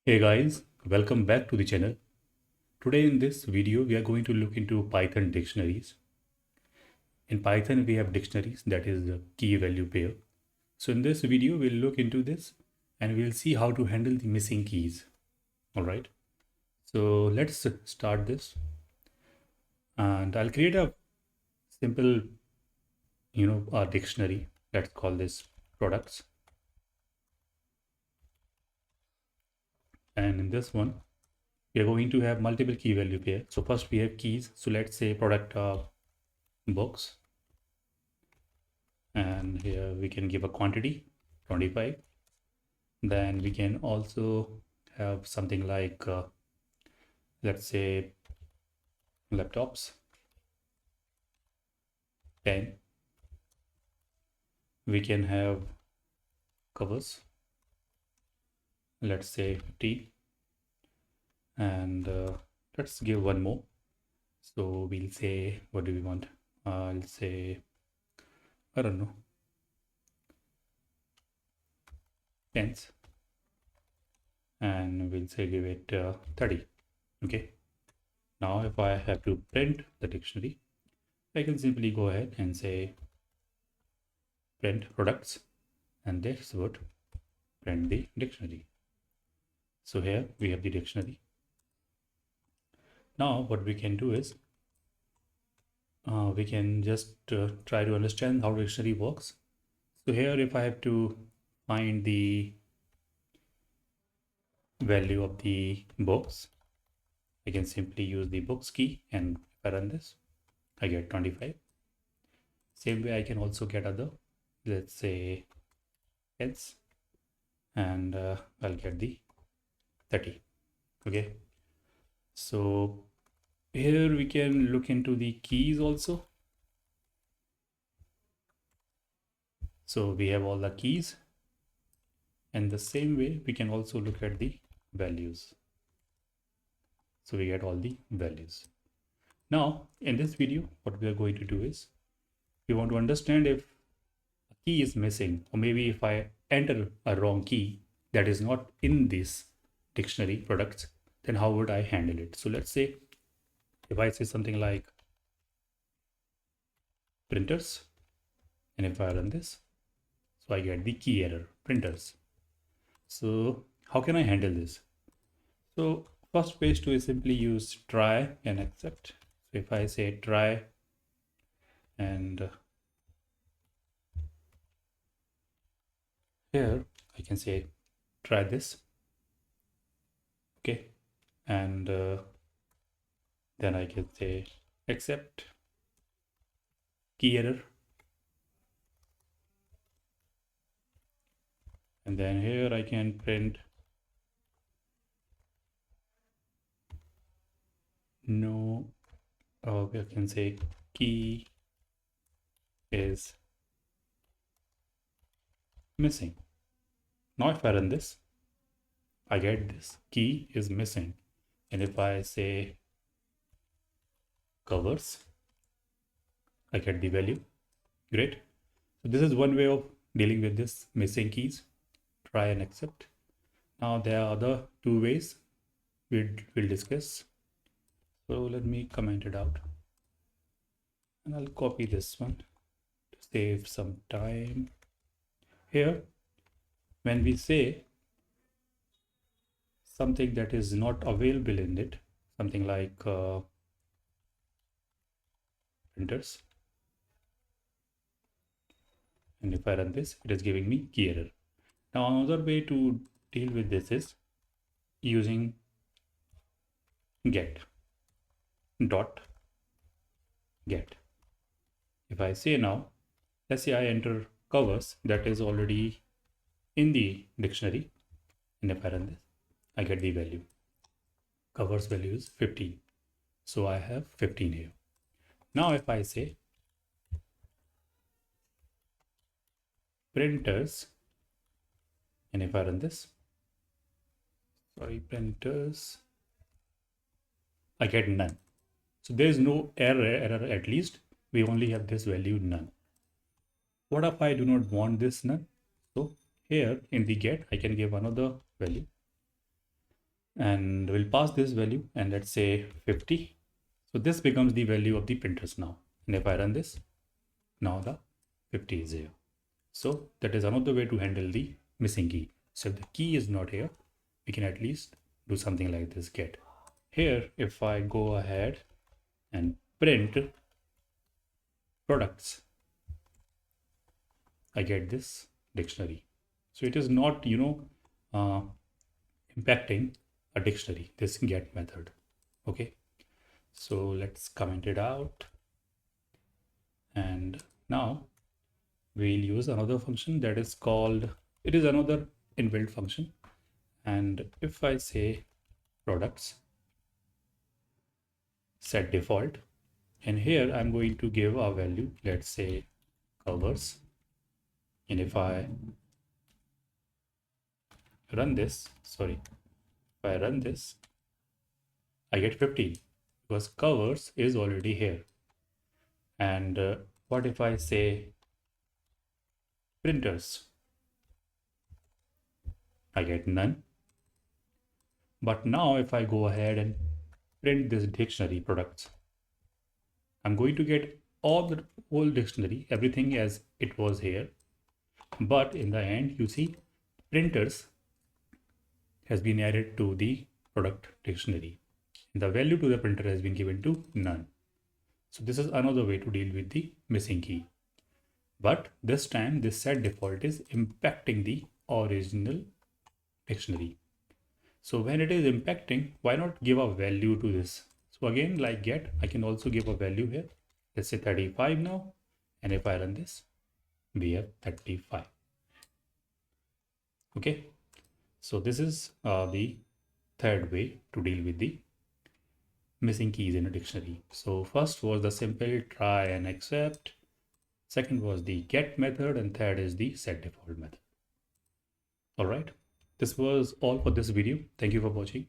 Hey guys, welcome back to the channel. Today in this video, we are going to look into Python dictionaries. In Python, we have dictionaries, that is the key value pair. So in this video, we'll look into this and we'll see how to handle the missing keys. All right. So let's start this and I'll create a simple, a dictionary. Let's call this products. And in this one, we are going to have multiple key value pair. So first we have keys. So let's say product books. And here we can give a quantity 25. Then we can also have something like let's say laptops 10. We can have covers, let's say 50. And let's give one more. So we'll say, what do we want? I'll say, I don't know, pens. And we'll say give it 30. Okay. Now if I have to print the dictionary, I can simply go ahead and say print products, and this would print the dictionary. So here we have the dictionary. Now what we can do is we can just try to understand how dictionary works. So here if I have to find the value of the books, I can simply use the books key, and if I run this, I get 25. Same way I can also get other, let's say heads, and I'll get the 30. Okay, so here we can look into the keys also. So we have all the keys, and the same way we can also look at the values. So we get all the values. Now in this video, what we are going to do is we want to understand if a key is missing, or maybe if I enter a wrong key that is not in this dictionary products, then how would I handle it? So let's say if I say something like printers, and if I run this, so I get the key error, printers. So how can I handle this? So first way to is simply use try and accept. So if I say try and here I can say try this. Okay, and then I can say accept key error, and then here I can print no, I can say key is missing. Now if I run this, I get this key is missing. And if I say covers, I get the value. Great. So this is one way of dealing with this missing keys. Try and accept. Now there are other two ways we'll discuss. So let me comment it out. And I'll copy this one to save some time. Here, when we say something that is not available in it, something like printers, and if I run this, it is giving me key error. Now another way to deal with this is using get dot get. If I say now, let's say I enter covers that is already in the dictionary, and if I run this, I get the value. Covers value is 15. So I have 15 here. Now if I say printers, and if I run this, sorry, printers, I get none. So there is no error at least. We only have this value none. What if I do not want this none? So here in the get, I can give another value. and we'll pass this value, and let's say 50. So this becomes the value of the printers now. And if I run this, now the 50 is here. So that is another way to handle the missing key. So if the key is not here, we can at least do something like this get. Here, if I go ahead and print products, I get this dictionary. So it is not, impacting a dictionary, this get method. Okay. So let's comment it out. And now we'll use another function that is called, it is another inbuilt function. And if I say products set default, and here I'm going to give a value, let's say covers. And if I run this, if I run this, I get 15 because covers is already here. And what if I say printers? I get none. But now if I go ahead and print this dictionary products, I'm going to get all the whole dictionary, everything as it was here. But in the end, you see printers has been added to the product dictionary. The value to the printer has been given to none. So this is another way to deal with the missing key. But this time this set default is impacting the original dictionary. So when it is impacting, why not give a value to this? So again, like get, I can also give a value here. Let's say 35 now. And if I run this, we have 35. Okay. So this is the third way to deal with the missing keys in a dictionary. So first was the simple try and accept. Second was the get method, and third is the set default method. All right. This was all for this video. Thank you for watching.